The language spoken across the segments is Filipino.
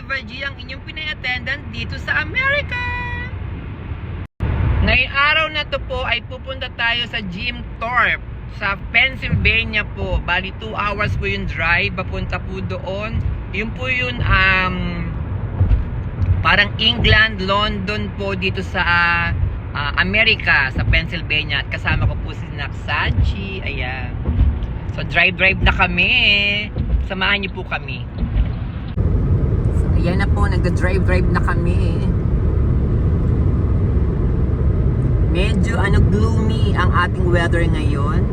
Eva G, ang inyong pinay-attendant dito sa America. Ngayong araw na to po ay pupunta tayo sa Jim Thorpe sa Pennsylvania po. Bali 2 hours po yung drive papunta po doon. Yun po yun parang England, London po dito sa America, sa Pennsylvania. At kasama ko po si Naksachi. Ayan. So drive na kami. Samahan niyo po kami. So ayan na po, nagda-drive na kami. Medyo gloomy ang ating weather ngayon.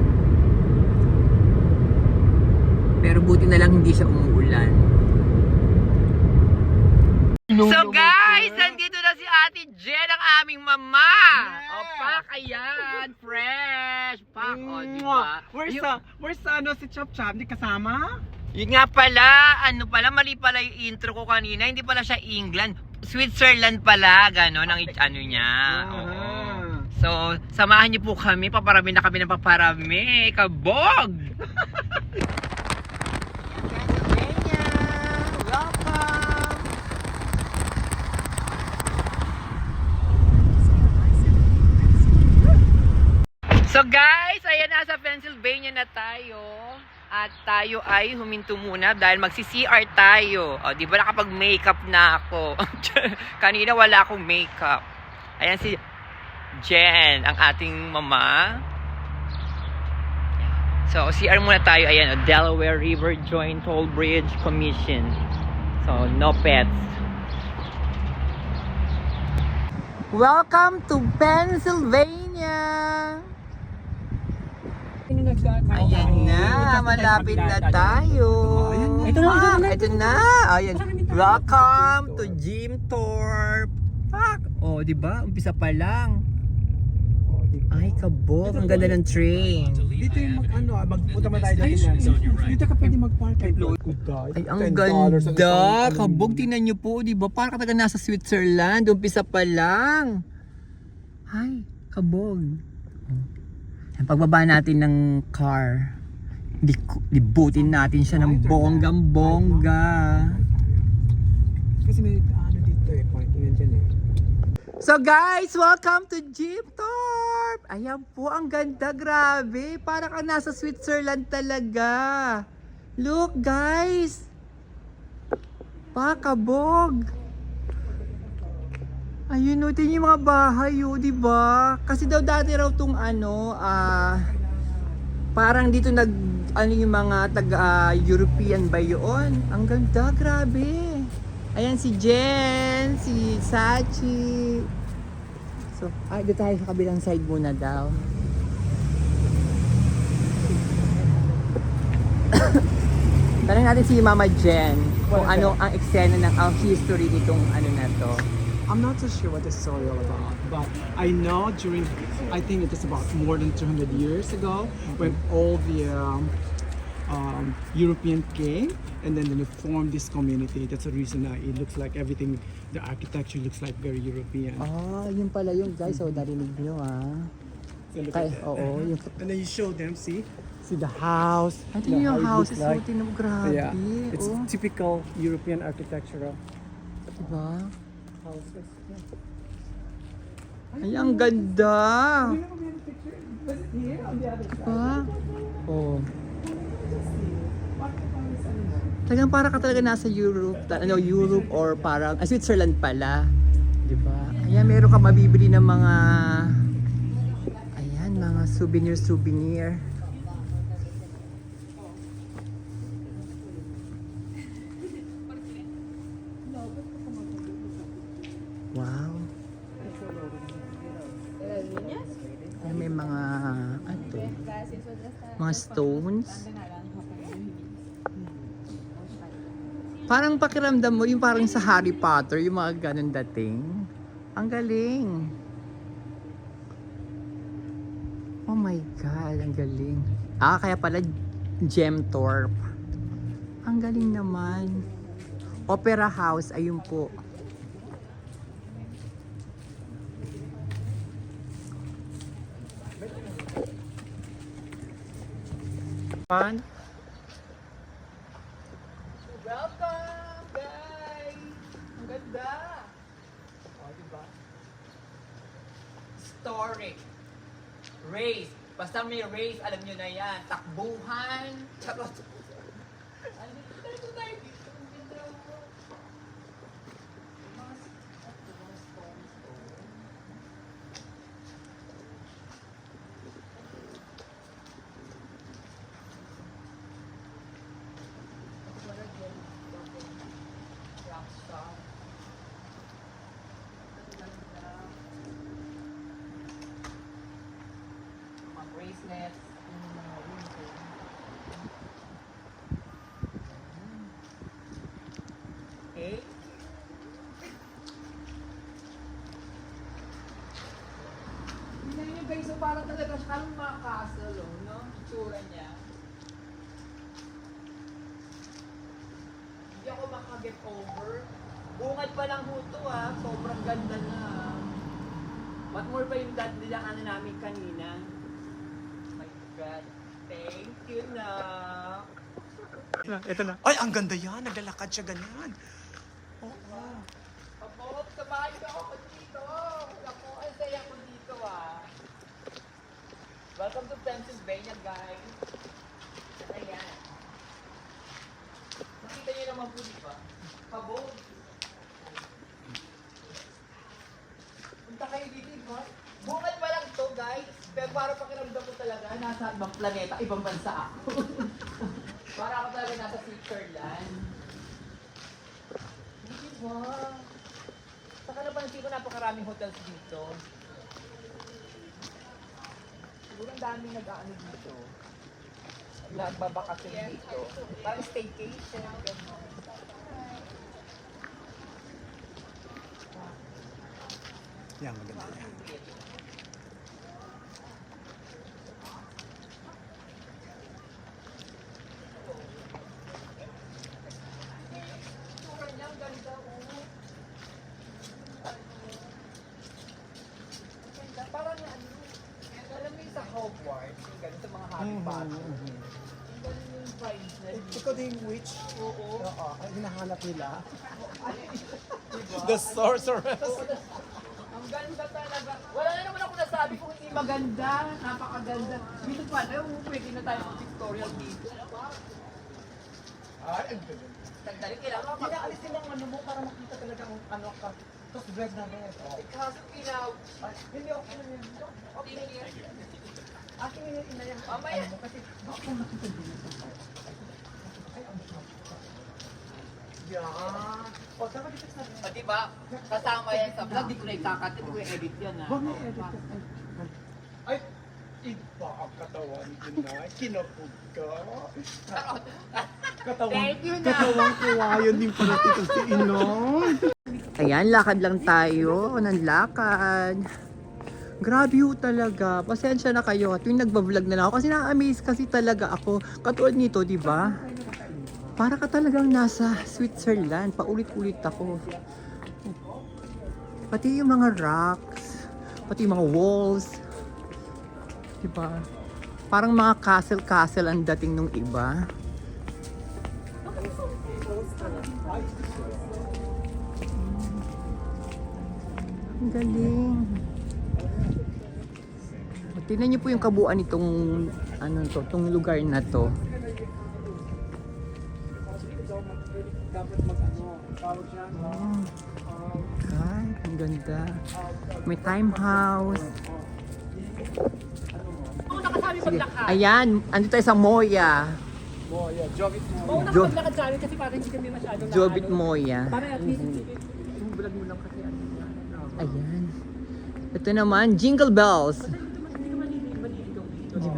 Pero buti na lang hindi siya umuulan. So guys, nandito na si Ate Jen, ang aming mama. Yeah. O pak, ayan, fresh. Pak, o diba? Where's si Chop Chop? Hindi kasama? Yun nga pala, mali pala yung intro ko kanina. Hindi pala siya England. Switzerland pala, gano'n ang niya. Oo. So, samahan niyo po kami. Paparami na kami ng paparami. Kabog! Pennsylvania! Welcome! So guys, ayan na sa Pennsylvania na tayo. At tayo ay huminto muna dahil magsi-CR tayo. O, di ba nakapag-makeup na ako? Kanina wala akong makeup. Ayan si Jen, ang ating mama. So, CR muna tayo. Ayan, Delaware River Joint Toll Bridge Commission. So, no pets. Welcome to Pennsylvania! Ayan na, malapit na tayo. Ito na. Ayan. Welcome to Jim Thorpe. Oh, di ba? Umpisa pa lang. Ay, kabog. Ang ganda ng train. Dito yung magpunta man tayo dito. Dito ka pwede mag-park. Ay, ang ganda. Kabog, tingnan nyo po, di ba? Parang kataga nasa Switzerland. Umpisa pa lang. Ay, kabog. Pagbaba natin ng car, libutin natin siya ng bonggang-bongga. Kasi may dito parking yan dyan So guys, welcome to Jim Thorpe! Ayan po, ang ganda, grabe. Parang ka nasa Switzerland talaga. Look guys! Pakabog! Ayun, no, tingin yung mga bahay, diba? Kasi daw dati raw tong parang dito yung mga European ba yun? Ang ganda, grabe. Ayan si Jen, si Sachi. So, dito tayo sa kabilang side muna daw. Tanong natin si Mama Jen kung ano ang eksena ng history nitong na to. I'm not so sure what the story all about, but I know I think it is about more than 200 years ago when all the European came and then they formed this community. That's the reason it looks like everything, the architecture looks like very European. Yun pala yun guys. So, narinig nyo So look at that. Oo. And then you show them, see the house. Ito yung houses. So, grabe. Yeah, it's typical European architecture. Diba? Houses. Ay, ang ganda. Diba? Oh. Talagang para ka talaga nasa Europe, Europe or parang Switzerland pala. 'Di ba? Ayan, meron ka mabibili ng mga mga souvenir. Wow. Ayan, may mga mga stones. Parang pakiramdam mo, yung parang sa Harry Potter, yung mga ganun dating. Ang galing. Oh my God, ang galing. Kaya pala Jim Thorpe. Ang galing naman. Opera House, ayun po. Welcome, guys! ganda. O, diba? Story. Race. Basta may race, alam nyo na yan. Takbuhan. Charot. Ano dito tayo dito? Ang ganda mo. Mga stones to. Rockstar. Mga bracelets. Yung mga rings. Okay. Tingnan nyo guys, so parang talaga siyang mga castle, oh, no? Itsura niya. Hindi ako makaget over. Bungad pa lang huto ah. Sobrang ganda na. What more pa yung dad nila ano namin kanina? My God. Thank you na. Ito na. Ay, ang ganda yan. Naglalakad siya ganyan. Oo. Pabot, samahan niyo ako dito. Ako, ang saya ko dito ah. Welcome to Pennsylvania, guys. Ayan. Nakita niyo naman po, di ba? Pabot. Punta kayo dito, di ba? Bungad pa lang to, guys. Pero para pakiramdam ko talaga, nasa ibang planeta, ibang bansa ako. Para ako talaga nasa Switzerland. Di ba? Saka napansin ko napakaraming hotels dito. Siguro ang daming nag-aano dito. Nagbabakasyon dito. Parang staycation. Gano'n. Yan, maganda yan. Parang ano, alam mo yung sa Hogwarts, yung ganun sa mga Harry Potter. Yung ganun yung vibes na yun. Ikaw din witch? Oo. Oo, ang hinahanap nila. Diba? The sorceress. Ang ganda talaga. Wala na naman ako nasabi kung hindi maganda. Napakaganda. Dito pa na, pwede na tayo mag-tutorial dito. Ay, ang ganda. Tagdali, kailangan Hindi na alisin ang ano mo para makita talaga ang ano ka. Tapos bread na rin. Kaso ilaw. Hindi, okay na yan. Okay na yan. Akin yung ina yan. Mamaya. Ano mo, kasi bakit mo nakita din ito? Ay, ang sarap. Yan. O, tama dito sa O diba, kasama yan sa vlog, di ko na ikakat, di ko i-edit yan ha. Huwag mo i-edit yan. Ay, iba ang katawan din na. Kinapog ka. Katawan. Thank you na. Katawang kawayan din pala dito si Inon. Ayan, lakad lang tayo ng lakad. Grabe ho talaga. Pasensya na kayo. Tuwing nagbablog na lang ako kasi na-amaze kasi talaga ako. Katulad nito, di ba? Para ka talagang nasa Switzerland. Paulit-ulit ako. Pati yung mga rocks, pati yung mga walls. Di ba? Parang mga castle-castle ang dating nung iba. Ang galing. Tingnan niyo po yung kabuuan nitong ano to, tong lugar na to. Dapat mag-ano, tawag siya. Ay, ang ganda. May time house. Sige. Ayan, ando tayo sa Moya. Moya, Jovit Moya. Oo, nakapaglakad sa amin kasi parang hindi kami masyadong Jobit Moya. Parang at least, yung vlog mo lang kasi ano. Ayan. Ito naman, Jingle Bells. Hindi ka maliligaw dito. Kasi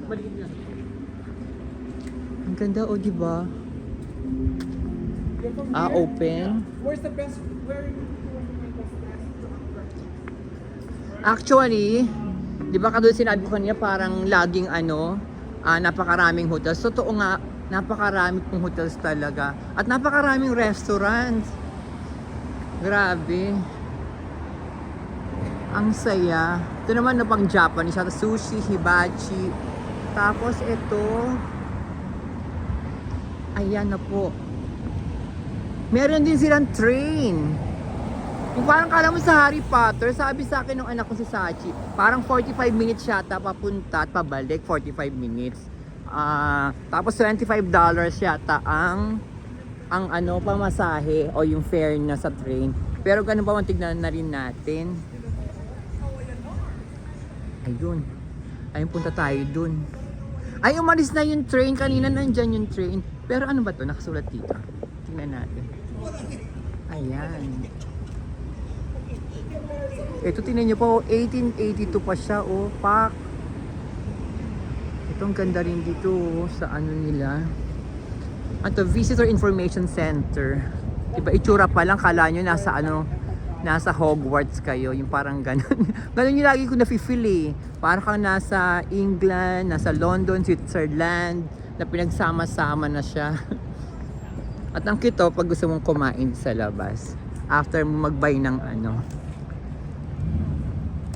maliit lang. Ang ganda o, di ba? You're from Ah, here? open. Where's the best, where you want to make the best? Actually, di ba katulad sinabi ko kanina parang laging ano, napakaraming hotels. Totoo nga, napakarami pong hotels talaga. At napakaraming restaurants. Grabe. Ang saya. Ito naman na pang Japanese. Sushi, hibachi. Tapos ito. Ayan na po. Meron din silang train. Yung parang kala mo sa Harry Potter, sabi sa akin ng anak ko si Sachi, parang 45 minutes yata papunta at pabalik, 45 minutes. Tapos $25 yata ang ano pamasahe o yung fare na sa train. Pero ganun pa man, tignan na rin natin. Ayun. Ayun, punta tayo dun. Ay, umalis na yung train. Kanina nandyan yung train. Pero ano ba to? Nakasulat dito. Tingnan natin. Ayan. Ito, tingnan nyo po. 1882 pa siya. Oh, pak. Ito, ang ganda rin dito. Oh, sa ano nila. Ito, Visitor Information Center. Diba, itsura pa lang. Kala nyo nasa ano, nasa Hogwarts kayo. Yung parang ganun. Ganun yung lagi ko na-feel eh. Parang kang nasa England, nasa London, Switzerland, na pinagsama-sama na siya. At ang kito, pag gusto mong kumain sa labas, after mo mag-buy ng ano,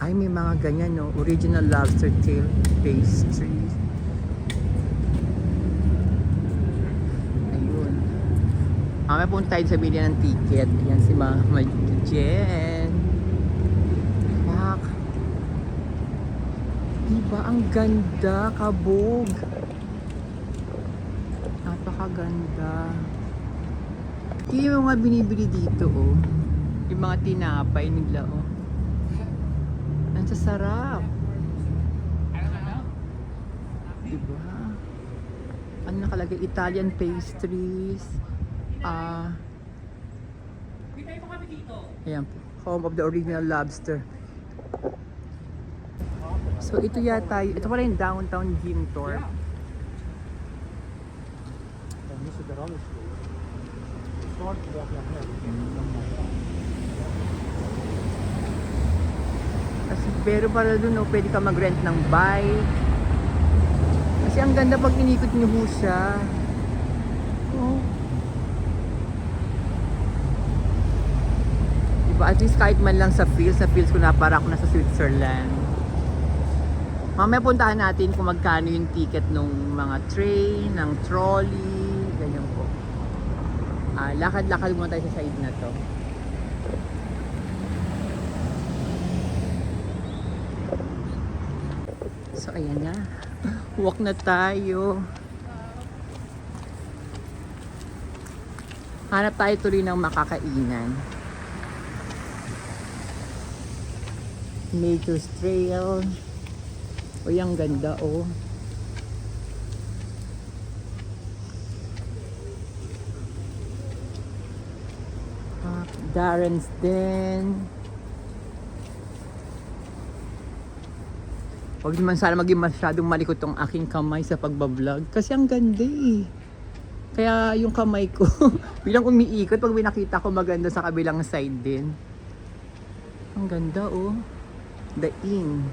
ay may mga ganyan no, original lobster tail pastries. Ayun. May punta tayo sa bilya ng ticket. Yan si Mama Jen. Pak. Diba ang ganda, kabog. Napakaganda. Yung mga binibili dito oh. Yung mga tinapay nila oh. Ang sasarap. Diba? Ano nakalagay? Italian pastries. Ayan po. Home of the original lobster. So ito yata, ito pala yung downtown gym tour. Kasi pero para dun oh, pwede ka mag-rent ng bike. Kasi ang ganda pag inikot niyo ho siya. Oh. Diba, at least kahit man lang sa feels ko na para ako nasa Switzerland. Mamaya puntahan natin kung magkano yung ticket ng mga train, ng trolley, ganyan po. Lakad-lakad muna tayo sa side na to. So ayan na. Walk na tayo. Hanap tayo tuloy ng makakainan. Nature's Trail. O yung ganda oh. Darren's Den. Huwag naman sana maging masyadong malikot tong aking kamay sa pagbablog. Kasi ang ganda eh. Kaya yung kamay ko, bilang umiikot, pag binakita ko maganda sa kabilang side din. Ang ganda oh. The Inn.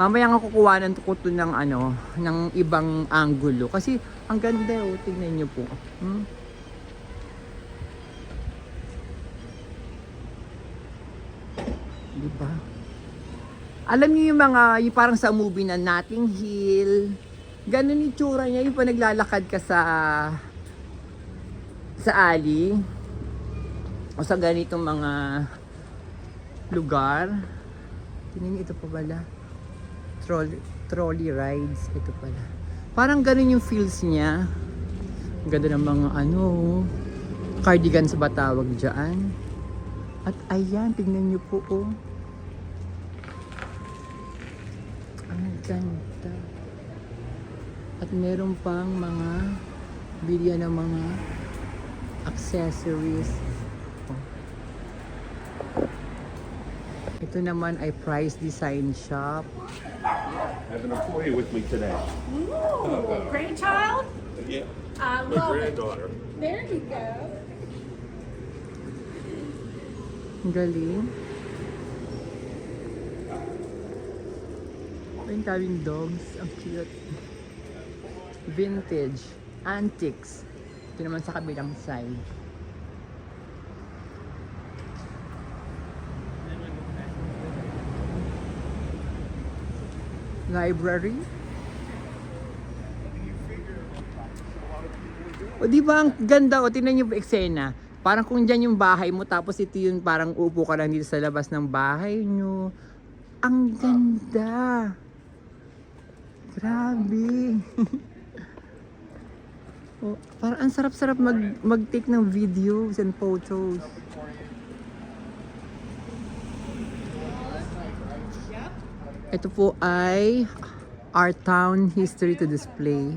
Mamaya nga kukuha ng tukuto ng ano, ng ibang angulo. Kasi ang ganda oh, tingnan niyo po. Diba? Alam niyo yung mga, yung parang sa movie na Notting Hill. Ganun yung tsura niya, yung pa naglalakad ka sa alley. O sa ganitong mga lugar. Tingnan niyo, ito pa pala. Trolley rides. Ito pala. Parang ganun yung feels niya. Ang ganda ng mga ano, cardigans ba tawag dyan. At ayan, tingnan niyo po oh. Ang ganda. At meron pang mga bilya ng mga accessories. Oh. Ito naman ay Price Design Shop. I have an employee with me today. Ooh, grandchild? Yeah, I my love it. granddaughter. There you go. Ang galing. Ang daming dogs. Ang cute. Vintage. Antiques. Ito naman sa kabilang side. Library. O di ba ang ganda, o tingnan niyo po eksena. Parang kung dyan yung bahay mo, tapos ito yung parang upo ka lang dito sa labas ng bahay nyo. Ang ganda. Grabe. Oh, parang ang sarap-sarap mag-take ng videos and photos. Ito po ay our town history to display.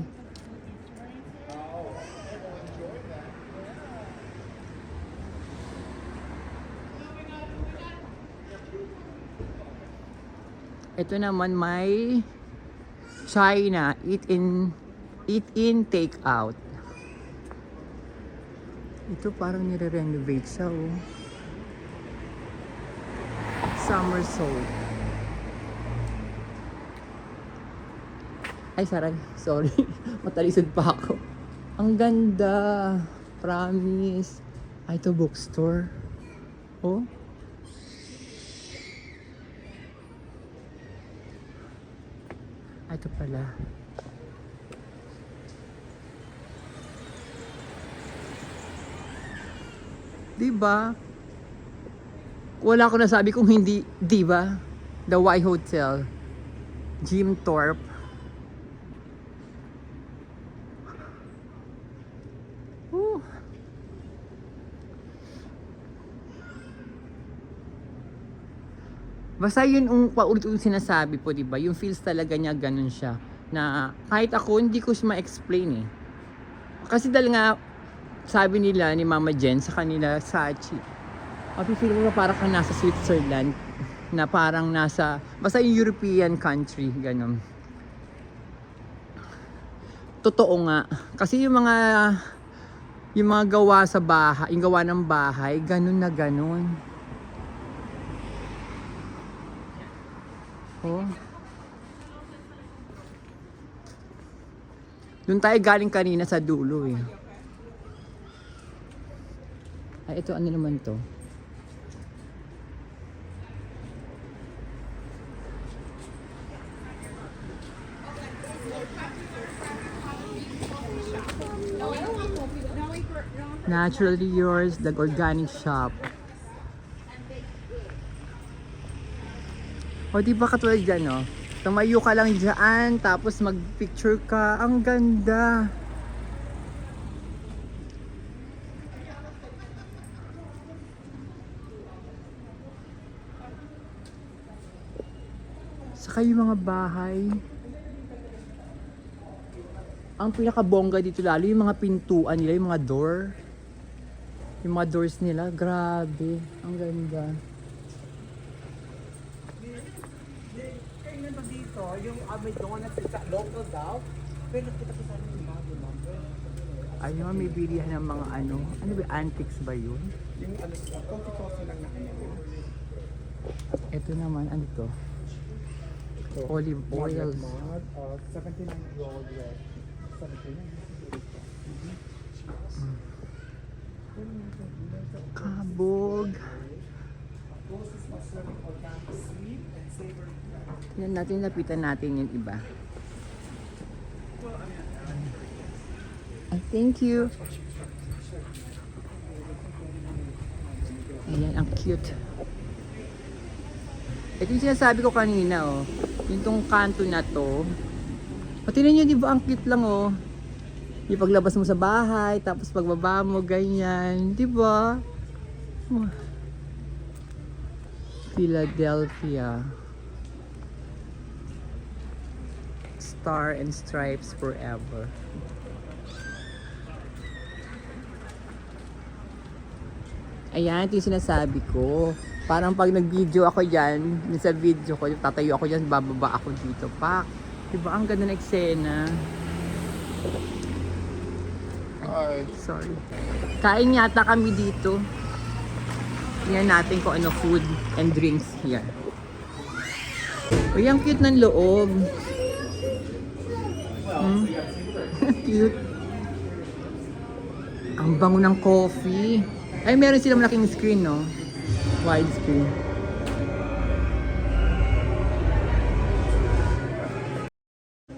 Ito naman may China, eat in, take out. Ito parang nire-renovate siya, oh. Summer soul. Ay, sorry. Matalisod pa ako. Ang ganda. Promise. Ay, ito bookstore. Oh. Ay, ito pala. Diba? Wala ko nasabi kung hindi, diba? The Y Hotel. Jim Thorpe. Basta yun yung paulit-ulit sinasabi po, diba? Yung feels talaga niya ganun siya. Na kahit ako, hindi ko siya ma-explain eh. Kasi dahil nga, sabi nila ni Mama Jen sa kanila, Sachi, mapifeel mo na parang kang nasa Switzerland, na parang nasa, basta yung European country, ganun. Totoo nga. Kasi yung mga gawa sa bahay, yung gawa ng bahay, ganun na ganun. Oh. Doon tayo galing kanina sa dulo eh. Ay, ito ano naman to? Naturally yours, the organic shop. O di ba katulad dyan, no? Tumayo ka lang dyan, tapos mag-picture ka. Ang ganda. Saka yung mga bahay. Ang pinakabongga dito lalo, yung mga pintuan nila, yung mga door. Yung mga doors nila, grabe. Ang ganda. Dito, yung may donuts sa local daw. Pero kita ko sa yung bago number. Ayun, may bilihan ng mga ano ba, antiques ba yun? Yung ano, coffee lang na ano. Ito naman, ano to? Olive oils. 79 gold red. 79. Kabog. Yan natin, lapitan natin yung iba. Thank you. Ayan, ang cute. Ito yung sinasabi ko kanina, oh. Yung tong kanto na to. O, tingnan nyo, di ba ang cute lang, oh. Yung paglabas mo sa bahay, tapos pagbaba mo, ganyan. Di ba? Philadelphia. Star and stripes forever. Ayan, ito yung sinasabi ko. Parang pag nag-video ako dyan, sa video ko, tatayo ako dyan, bababa ako dito. Pak! Diba ang ganda ng eksena? Ay, sorry. Kain yata kami dito. Tingnan natin kung ano food and drinks here. Uy, ang cute ng loob. Cute. Ang bango ng coffee. Ay, meron silang malaking screen, no? Wide screen.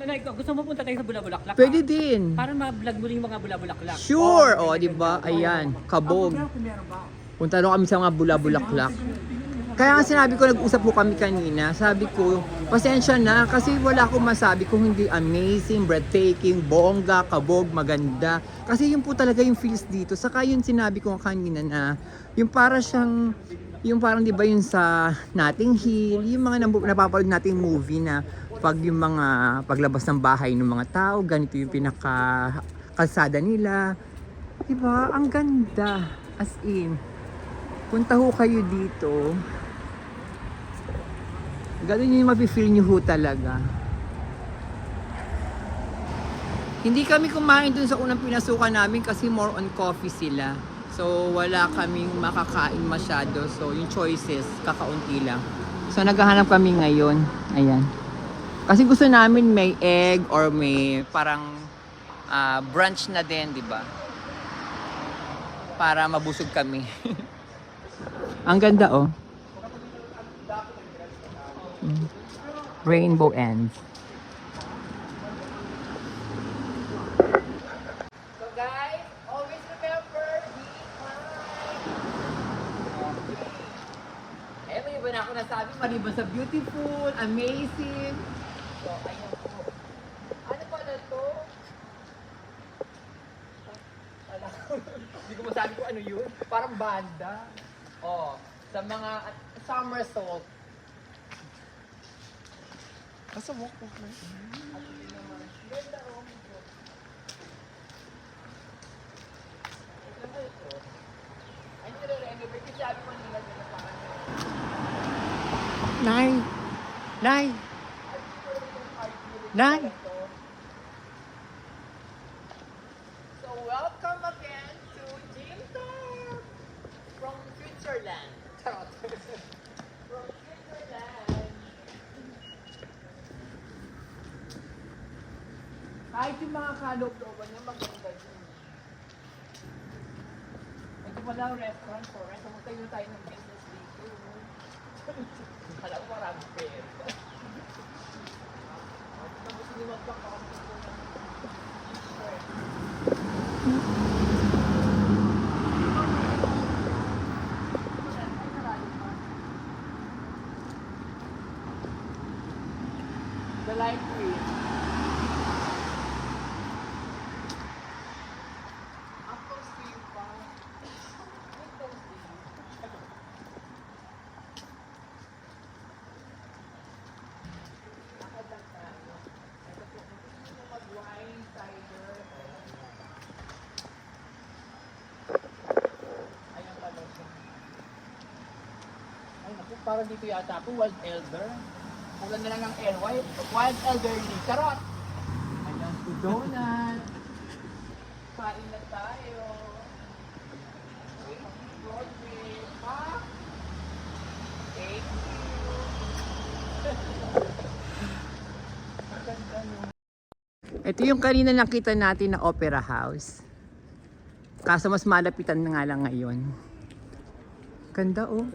Like, gusto mo punta tayo sa Bulabulaklak? Pwede din. Para ma-vlog mo rin yung mga Bulabulaklak. Sure! O, di ba? Ayan, kabog. Kung meron ba? Punta rin kami sa mga bula-bulaklak. Kaya nga sinabi ko, nag-usap po kami kanina. Sabi ko, pasensya na kasi wala akong masabi kung hindi amazing, breathtaking, bongga, kabog, maganda. Kasi yun po talaga yung feels dito. Saka yun sinabi ko kanina na yung para siyang, yung parang di ba yun sa Notting Hill, yung mga napapanood nating movie na pag yung mga paglabas ng bahay ng mga tao, ganito yung pinaka kalsada nila. Di ba? Ang ganda. As in. Punta ho kayo dito. Ganun yung mapifeel nyo ho talaga. Hindi kami kumain dun sa unang pinasukan namin kasi more on coffee sila. So wala kaming makakain masyado. So yung choices, kakaunti lang. So naghahanap kami ngayon. Ayan. Kasi gusto namin may egg or may parang brunch na din, di ba? Para mabusog kami. Ang ganda oh. Rainbow ends. So guys, always remember, be kind. Eh, may iba na ako nasabi, maliban sa beautiful, amazing. So, ayan po. Ano pala to? Hindi ko masabi kung ano yun. Parang banda. Oh, sa mga somersault. Asa walk na? Nay! Nay! Nay! So welcome again to Jim Talk from Switzerland. Charot. From Switzerland. Kahit yung mga kaloob-looban niya maganda din. Ito pala ang restaurant for us. Pumunta yun tayo ng business dito. Alam ko marami pera. Tapos hindi magpapakapit ko ng the light green. Up close to you pa. Up close to you. Nakadag tayo. Ito po, gusto nyo mag-wine, cider. Ayan pala siya. Ay naku, parang dito yata ako, wild elder. Kulang na lang ng wild elderly. Charot! Ayan si Donut. Kain na tayo. Broadway. Ha? Thank you. Ang ganda no. Ito yung kanina nakita natin na Opera House. Kaso mas malapitan na nga lang ngayon. Ganda oh.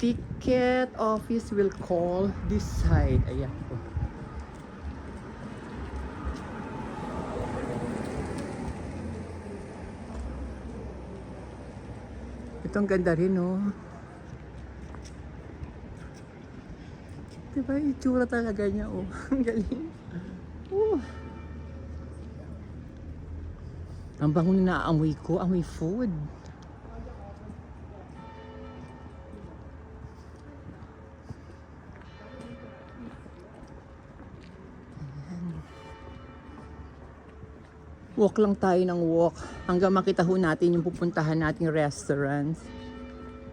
Ticket office will call this side. Ayan po. Ito ang ganda rin, oh. Diba yung itsura talaga niya, oh. Ang galing. Ang bango na naamoy ko, amoy food. Walk lang tayo ng walk hanggang makita ho natin yung pupuntahan nating restaurants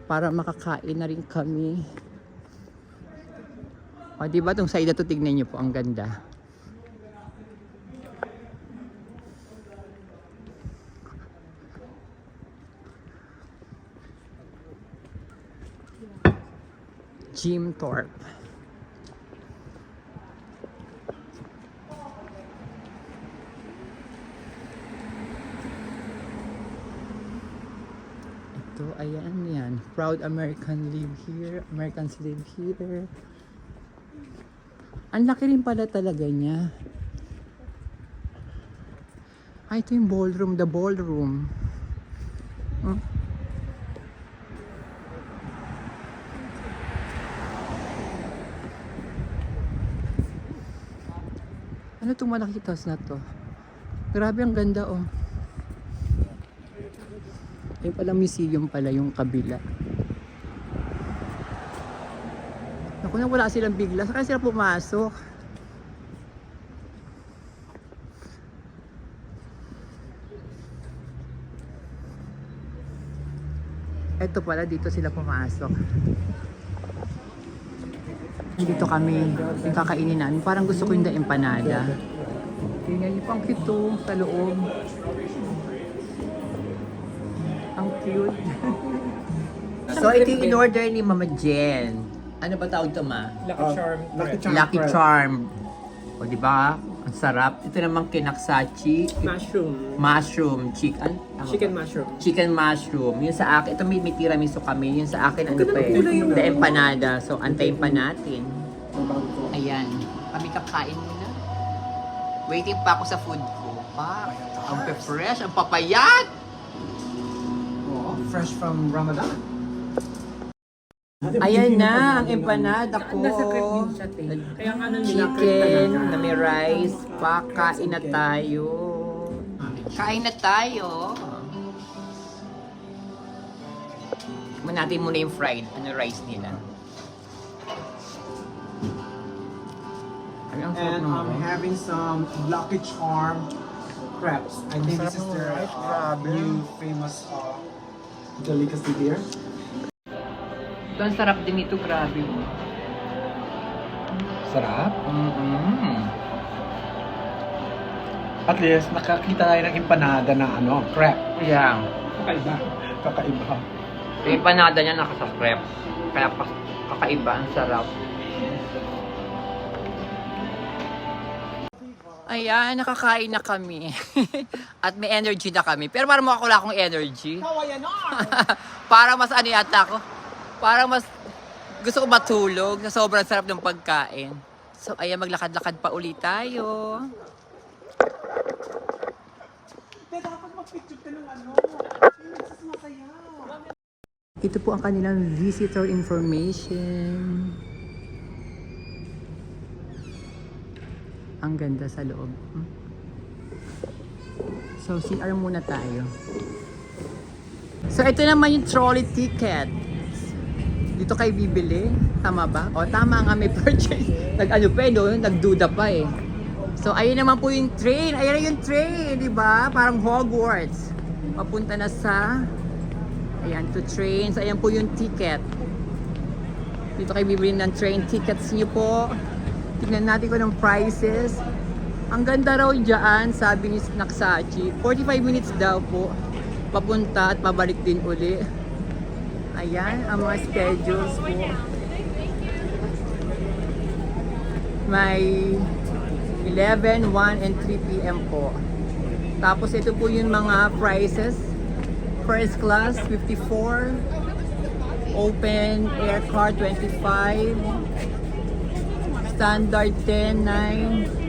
para makakain na rin kami. O diba itong side na to, tignan nyo po, ang ganda. Jim Thorpe. Ito, ayan yan. Proud American live here. Americans live here. Ang laki rin pala talaga niya. Ay, ito yung ballroom, the ballroom. Hmm? Ano itong malaking house na to? Grabe, ang ganda oh. Yung pala museum pala yung kabila. Naku na, wala silang bigla. Saan sila pumasok? Ito pala, dito sila pumasok. Dito kami, yung kakainin namin. Parang gusto ko yung the empanada. Tingnan niyo pang cute to, sa loob. Ang cute. So, ito yung in-order ni Mama Jen. Ano ba tawag ito, Ma? Lucky Charm. Lucky Charm. O, di ba? Ang sarap. Ito namang kinaksachi. Mushroom. Mushroom. Chicken. Chicken mushroom. Chicken mushroom. Yung sa akin, ito may tiramisu kami. Yung sa akin, ano pa eh. Kulay yung- The empanada. So, antayin pa natin. Ayan. Kami kakain muna. Waiting pa ako sa food ko. Pa, ang fresh, ang papayat. Oh, fresh from Ramadan. Ayan na, ang empanada ko. Nasa crepe din siya, te. Kaya ang ano nila, crepe Chicken talaga. na may rice. Pa, kain na tayo. Kain na tayo. Tikman natin muna yung fried, rice nila. Ay, ang sarap And naman. I'm having some Lucky Charm crepes. I think this is their new famous delicacy here. Ito, ang sarap din ito, grabe. Sarap. At least, nakakita tayo ng empanada na crepe. Yeah. Kakaiba. Kakaiba. Yung empanada niya nakasaskrep. Kaya kakaiba, ang sarap. Ayan, nakakain na kami. At may energy na kami. Pero parang wala akong energy. Para mas ano yata ako. Parang mas gusto ko matulog na sobrang sarap ng pagkain. So, ayan, maglakad-lakad pa ulit tayo. Dapat mag-picture ka ng Ito po ang kanilang visitor information. Ang ganda sa loob. So, CR muna tayo. So, ito naman yung trolley ticket. Dito kayo bibili. Tama ba? O, tama nga, may purchase. Nag-ano pa eh, no? Nagduda pa eh. So, ayun naman po yung train. Ayun na yung train, di ba? Parang Hogwarts. Papunta na sa... Ayan, to trains. Ayan po yung ticket. Dito kayo bibili ng train tickets niyo po. Tignan natin ko ng prices. Ang ganda raw dyan, sabi ni Naksachi. 45 minutes daw po. Papunta at pabalik din uli. Ayan, ang mga schedules po. May 11, 1, and 3 p.m. po. Tapos ito po yung mga prices. First class, 54. Open air car, 25. Standard, 10, 9.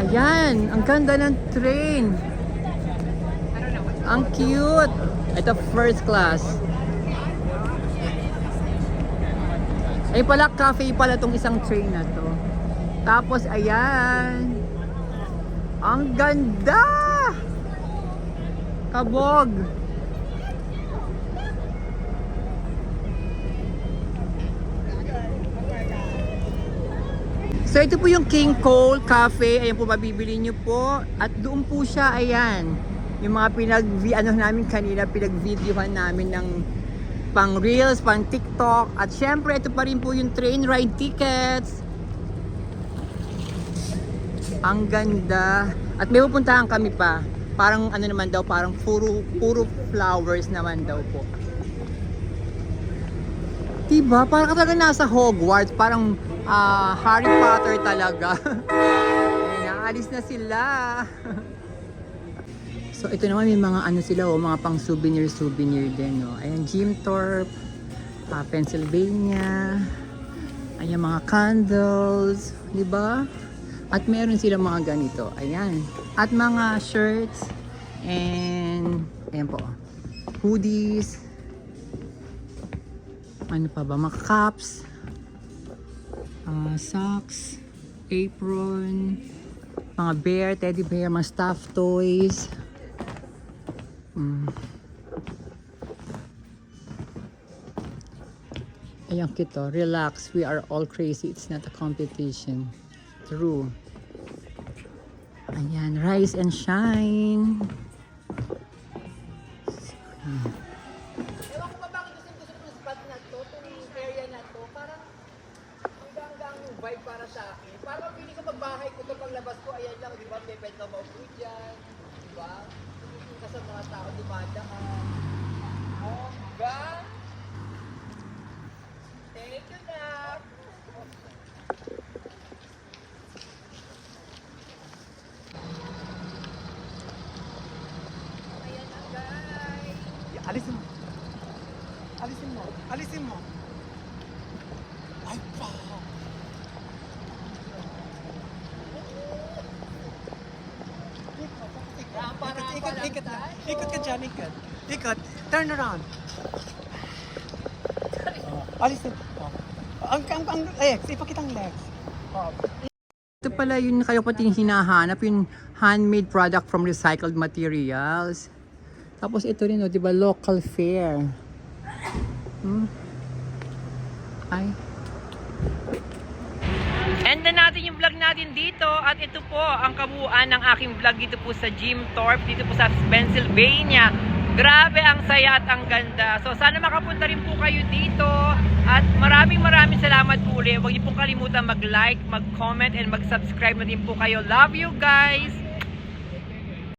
Ayan, ang ganda ng train. Ang cute. Ito, first class. Ay pala, cafe pala tong isang train na to. Tapos, ayan. Ang ganda! Kabog! So, ito po yung King Cole Cafe. Ayan po, mabibili nyo po. At doon po siya, ayan. Yung mga namin kanina, pinag-videohan namin ng pang Reels, pang TikTok. At syempre, ito pa rin po yung train ride tickets. Ang ganda. At may pupuntahan kami pa. Parang ano naman daw, parang puro flowers naman daw po. Diba? Parang talaga nasa Hogwarts. Parang Harry Potter talaga. Ay, naalis na sila. So ito naman may mga ano sila oh, mga pang souvenir din oh. Ayan, Jim Thorpe, Pennsylvania. Ayan mga candles, di ba? At meron sila mga ganito. Ayan. At mga shirts and ayan po. Hoodies. Ano pa ba? Mga caps. Socks. Apron. Mga bear, teddy bear, mga stuffed toys. Ayan kito, relax, we are all crazy, it's not a competition. True. Ayan, rise and shine. Ewan ko ba bakit gusto ng spot na to, itong area na to, parang hanggang vibe para sa akin. Parang pili ko magbahay ko to paglabas ko, ayan lang, di ba, may benta maupo dyan, di ba? Kasi mga tao dumadaan. Oh, diba? Thank you, Nak. Ayan na, guys. Alisin mo. Alisin mo. Alisin mo. Ay, pa. Ikot ka dyan, ikot. Ikot. Turn around. Alisin. Ang legs. Ipakita ang legs. Ito pala yun kayo pati hinahanap, yung handmade product from recycled materials. Tapos ito rin, oh, di ba, local fare. Ay. End na natin yung vlog natin dito at ito po ang kabuuan ng aking vlog dito po sa Jim Thorpe, dito po sa Pennsylvania. Grabe ang saya at ang ganda. So sana makapunta rin po kayo dito at maraming salamat po ulit. Huwag niyo pong kalimutan mag-like, mag-comment and mag-subscribe na din po kayo. Love you guys!